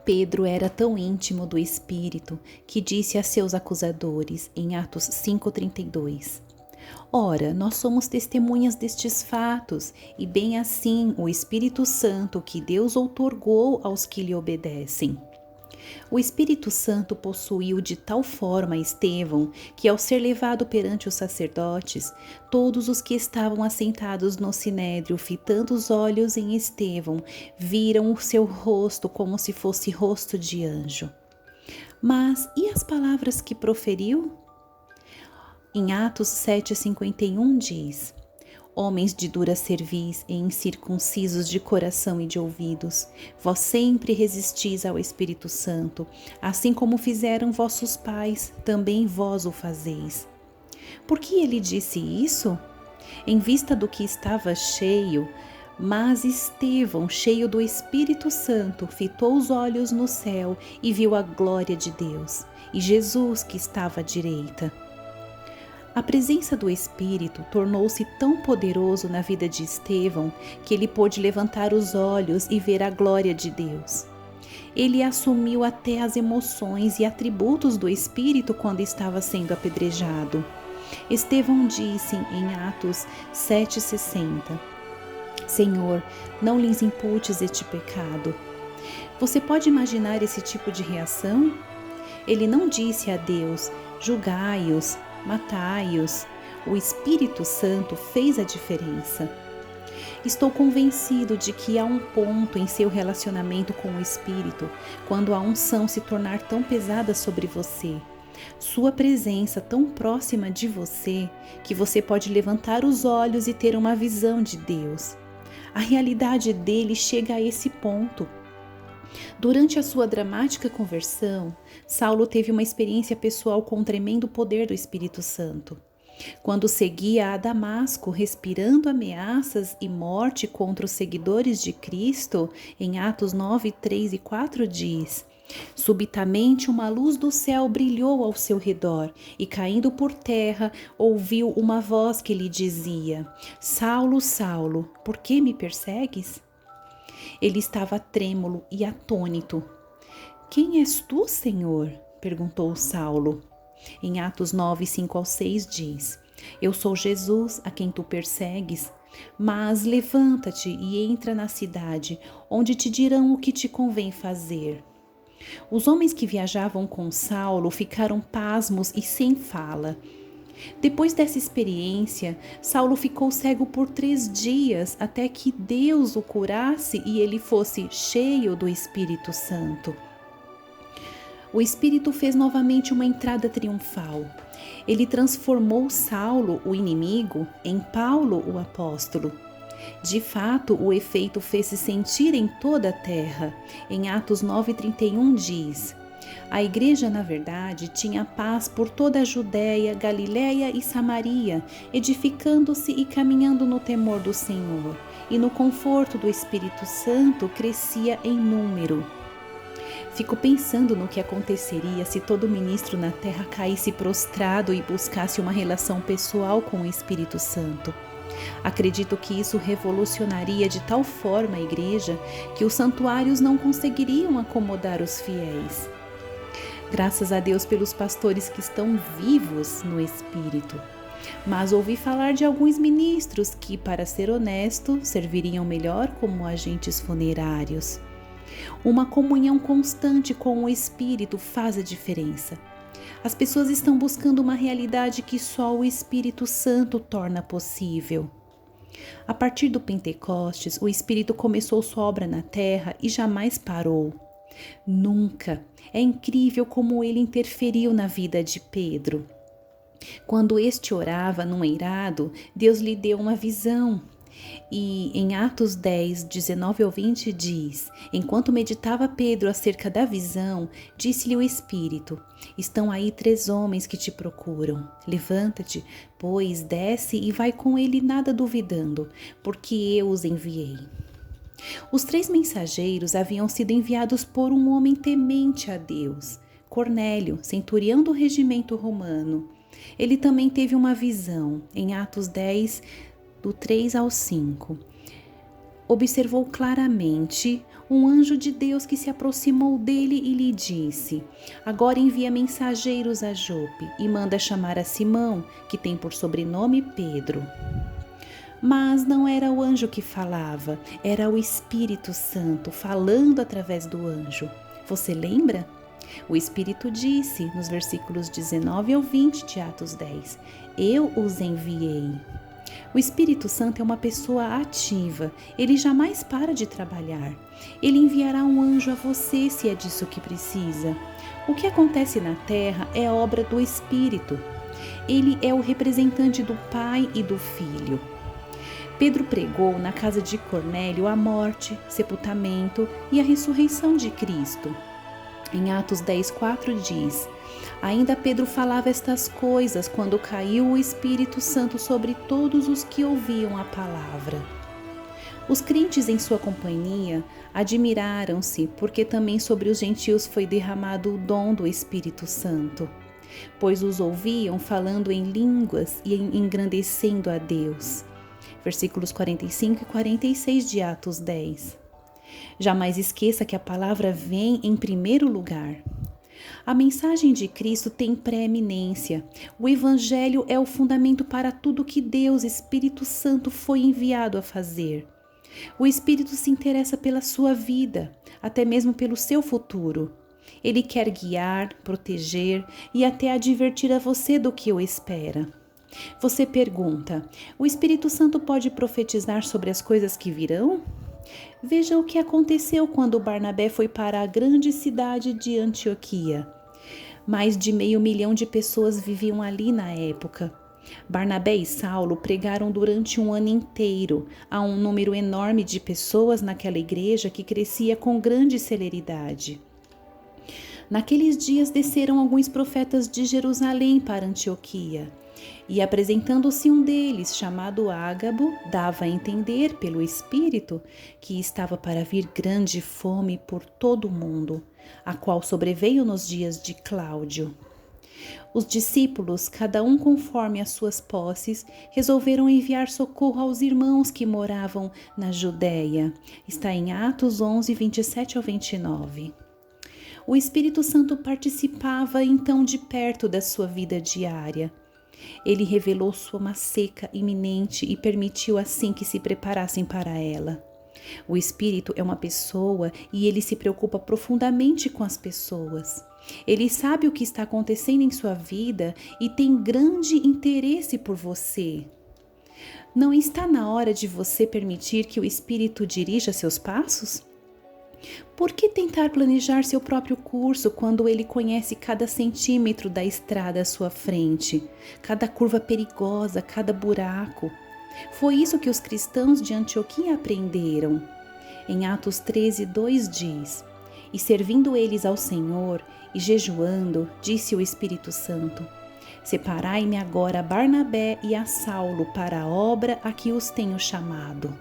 Pedro era tão íntimo do Espírito que disse a seus acusadores, em Atos 5,32: Ora, nós somos testemunhas destes fatos, e bem assim o Espírito Santo que Deus outorgou aos que lhe obedecem. O Espírito Santo possuiu de tal forma Estevão que, ao ser levado perante os sacerdotes, todos os que estavam assentados no sinédrio, fitando os olhos em Estevão, viram o seu rosto como se fosse rosto de anjo. Mas e as palavras que proferiu? Em Atos 7,51 diz: Homens de dura cerviz e incircuncisos de coração e de ouvidos, vós sempre resistis ao Espírito Santo, assim como fizeram vossos pais, também vós o fazeis. Por que ele disse isso? Em vista do que estava cheio, mas Estevão, cheio do Espírito Santo, fitou os olhos no céu e viu a glória de Deus, e Jesus que estava à direita. A presença do Espírito tornou-se tão poderoso na vida de Estevão que ele pôde levantar os olhos e ver a glória de Deus. Ele assumiu até as emoções e atributos do Espírito quando estava sendo apedrejado. Estevão disse em Atos 7,60: Senhor, não lhes imputes este pecado. Você pode imaginar esse tipo de reação? Ele não disse a Deus: julgai-os, matai-os. O Espírito Santo fez a diferença. Estou convencido de que há um ponto em seu relacionamento com o Espírito quando a unção se tornar tão pesada sobre você, sua presença tão próxima de você, que você pode levantar os olhos e ter uma visão de Deus. A realidade dele chega a esse ponto. Durante a sua dramática conversão, Saulo teve uma experiência pessoal com o tremendo poder do Espírito Santo. Quando seguia a Damasco, respirando ameaças e morte contra os seguidores de Cristo, em Atos 9, 3 e 4 diz: Subitamente uma luz do céu brilhou ao seu redor e, caindo por terra, ouviu uma voz que lhe dizia: Saulo, Saulo, por que me persegues? Ele estava trêmulo e atônito. Quem és tu, Senhor? Perguntou Saulo. Em Atos 9, 5 ao 6 diz: Eu sou Jesus, a quem tu persegues, mas levanta-te e entra na cidade, onde te dirão o que te convém fazer. Os homens que viajavam com Saulo ficaram pasmos e sem fala. Depois dessa experiência, Saulo ficou cego por 3 dias até que Deus o curasse e ele fosse cheio do Espírito Santo. O Espírito fez novamente uma entrada triunfal. Ele transformou Saulo, o inimigo, em Paulo, o apóstolo. De fato, o efeito fez-se sentir em toda a terra. Em Atos 9,31 diz: A igreja, na verdade, tinha paz por toda a Judéia, Galiléia e Samaria, edificando-se e caminhando no temor do Senhor, e no conforto do Espírito Santo crescia em número. Fico pensando no que aconteceria se todo ministro na terra caísse prostrado e buscasse uma relação pessoal com o Espírito Santo. Acredito que isso revolucionaria de tal forma a igreja que os santuários não conseguiriam acomodar os fiéis. Graças a Deus pelos pastores que estão vivos no Espírito. Mas ouvi falar de alguns ministros que, para ser honesto, serviriam melhor como agentes funerários. Uma comunhão constante com o Espírito faz a diferença. As pessoas estão buscando uma realidade que só o Espírito Santo torna possível. A partir do Pentecostes, o Espírito começou sua obra na terra e jamais parou. Nunca. É incrível como ele interferiu na vida de Pedro. Quando este orava num eirado, Deus lhe deu uma visão. E em Atos 10, 19 ao 20 diz: Enquanto meditava Pedro acerca da visão, disse-lhe o Espírito: Estão aí 3 homens que te procuram. Levanta-te, pois, desce e vai com ele nada duvidando, porque eu os enviei. Os 3 mensageiros haviam sido enviados por um homem temente a Deus, Cornélio, centurião do regimento romano. Ele também teve uma visão, em Atos 10, do 3 ao 5. observou claramente um anjo de Deus que se aproximou dele e lhe disse: agora envia mensageiros a Jope e manda chamar a Simão, que tem por sobrenome Pedro. Mas não era o anjo que falava, era o Espírito Santo falando através do anjo. Você lembra? O Espírito disse, nos versículos 19 ao 20 de Atos 10, eu os enviei. O Espírito Santo é uma pessoa ativa, ele jamais para de trabalhar. Ele enviará um anjo a você se é disso que precisa. O que acontece na terra é obra do Espírito. Ele é o representante do Pai e do Filho. Pedro pregou na casa de Cornélio a morte, sepultamento e a ressurreição de Cristo. Em Atos 10:4 diz: ainda Pedro falava estas coisas quando caiu o Espírito Santo sobre todos os que ouviam a palavra. Os crentes em sua companhia admiraram-se, porque também sobre os gentios foi derramado o dom do Espírito Santo, pois os ouviam falando em línguas e engrandecendo a Deus. Versículos 45 e 46 de Atos 10. Jamais esqueça que a palavra vem em primeiro lugar. A mensagem de Cristo tem preeminência. O Evangelho é o fundamento para tudo que Deus, Espírito Santo, foi enviado a fazer. O Espírito se interessa pela sua vida, até mesmo pelo seu futuro. Ele quer guiar, proteger e até advertir a você do que o espera. Você pergunta: o Espírito Santo pode profetizar sobre as coisas que virão? Veja o que aconteceu quando Barnabé foi para a grande cidade de Antioquia. Mais de 500 mil de pessoas viviam ali na época. Barnabé e Saulo pregaram durante um ano inteiro a um número enorme de pessoas naquela igreja que crescia com grande celeridade. Naqueles dias desceram alguns profetas de Jerusalém para Antioquia. E apresentando-se um deles, chamado Ágabo, dava a entender pelo Espírito que estava para vir grande fome por todo o mundo, a qual sobreveio nos dias de Cláudio. Os discípulos, cada um conforme as suas posses, resolveram enviar socorro aos irmãos que moravam na Judéia. Está em Atos 11, 27 ao 29. O Espírito Santo participava então de perto da sua vida diária. Ele revelou sua seca iminente e permitiu assim que se preparassem para ela. O Espírito é uma pessoa e ele se preocupa profundamente com as pessoas. Ele sabe o que está acontecendo em sua vida e tem grande interesse por você. Não está na hora de você permitir que o Espírito dirija seus passos? Por que tentar planejar seu próprio curso quando ele conhece cada centímetro da estrada à sua frente, cada curva perigosa, cada buraco? Foi isso que os cristãos de Antioquia aprenderam. Em Atos 13:2 diz: e servindo eles ao Senhor e jejuando, disse o Espírito Santo: separai-me agora a Barnabé e a Saulo para a obra a que os tenho chamado.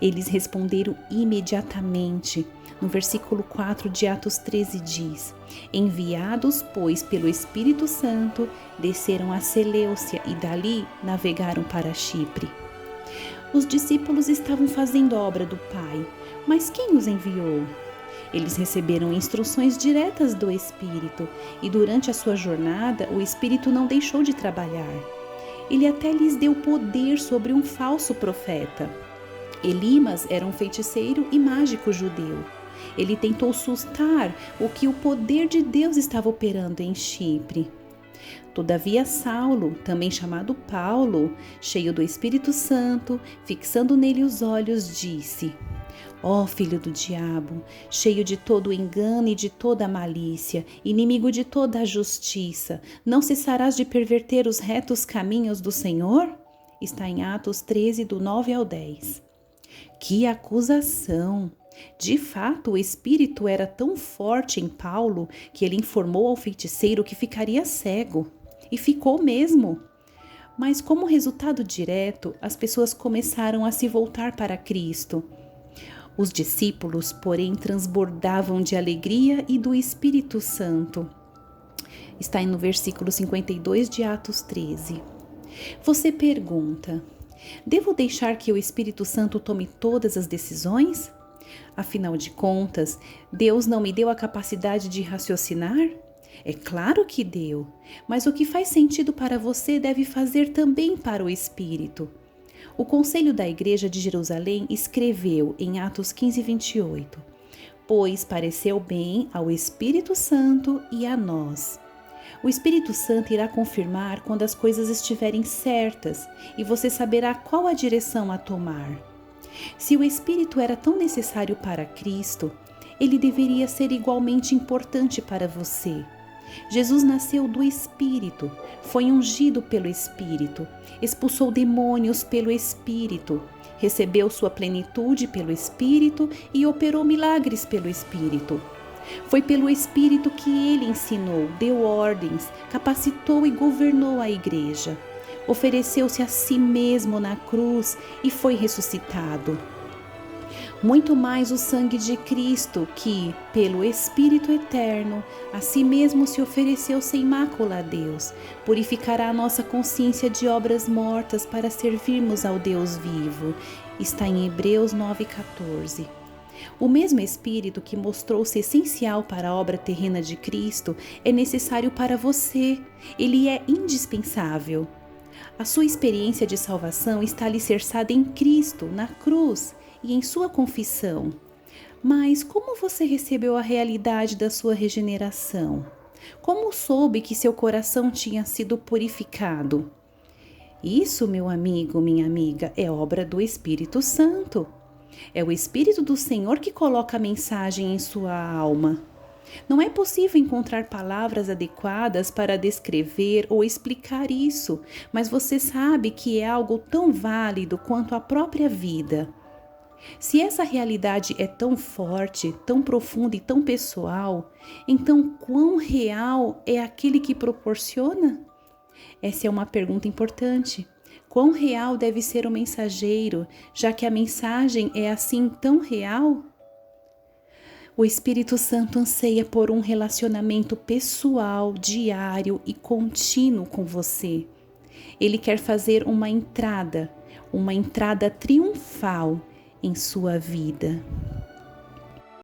Eles responderam imediatamente. No versículo 4 de Atos 13 diz: enviados, pois, pelo Espírito Santo, desceram a Seleucia e dali navegaram para Chipre. Os discípulos estavam fazendo a obra do Pai, mas quem os enviou? Eles receberam instruções diretas do Espírito e durante a sua jornada o Espírito não deixou de trabalhar. Ele até lhes deu poder sobre um falso profeta. Elimas era um feiticeiro e mágico judeu. Ele tentou sustar o que o poder de Deus estava operando em Chipre. Todavia Saulo, também chamado Paulo, cheio do Espírito Santo, fixando nele os olhos, disse: ó filho do diabo, cheio de todo o engano e de toda a malícia, inimigo de toda a justiça, não cessarás de perverter os retos caminhos do Senhor? Está em Atos 13, do 9 ao 10. Que acusação! De fato, o espírito era tão forte em Paulo que ele informou ao feiticeiro que ficaria cego. E ficou mesmo. Mas como resultado direto, as pessoas começaram a se voltar para Cristo. Os discípulos, porém, transbordavam de alegria e do Espírito Santo. Está no versículo 52 de Atos 13. Você pergunta: Devo deixar que o Espírito Santo tome todas as decisões? Afinal de contas, Deus não me deu a capacidade de raciocinar? É claro que deu, mas o que faz sentido para você deve fazer também para o Espírito. O Conselho da Igreja de Jerusalém escreveu em Atos 15:28, pois pareceu bem ao Espírito Santo e a nós. O Espírito Santo irá confirmar quando as coisas estiverem certas e você saberá qual a direção a tomar. Se o Espírito era tão necessário para Cristo, ele deveria ser igualmente importante para você. Jesus nasceu do Espírito, foi ungido pelo Espírito, expulsou demônios pelo Espírito, recebeu sua plenitude pelo Espírito e operou milagres pelo Espírito. Foi pelo Espírito que ele ensinou, deu ordens, capacitou e governou a igreja. Ofereceu-se a si mesmo na cruz e foi ressuscitado. Muito mais o sangue de Cristo, que, pelo Espírito eterno, a si mesmo se ofereceu sem mácula a Deus, purificará a nossa consciência de obras mortas para servirmos ao Deus vivo. Está em Hebreus 9:14. O mesmo Espírito que mostrou-se essencial para a obra terrena de Cristo é necessário para você. Ele é indispensável. A sua experiência de salvação está alicerçada em Cristo, na cruz e em sua confissão. Mas como você recebeu a realidade da sua regeneração? Como soube que seu coração tinha sido purificado? Isso, meu amigo, minha amiga, é obra do Espírito Santo. É o Espírito do Senhor que coloca a mensagem em sua alma. Não é possível encontrar palavras adequadas para descrever ou explicar isso, mas você sabe que é algo tão válido quanto a própria vida. Se essa realidade é tão forte, tão profunda e tão pessoal, então quão real é aquele que proporciona? Essa é uma pergunta importante. Quão real deve ser o mensageiro, já que a mensagem é assim tão real? O Espírito Santo anseia por um relacionamento pessoal, diário e contínuo com você. Ele quer fazer uma entrada triunfal em sua vida.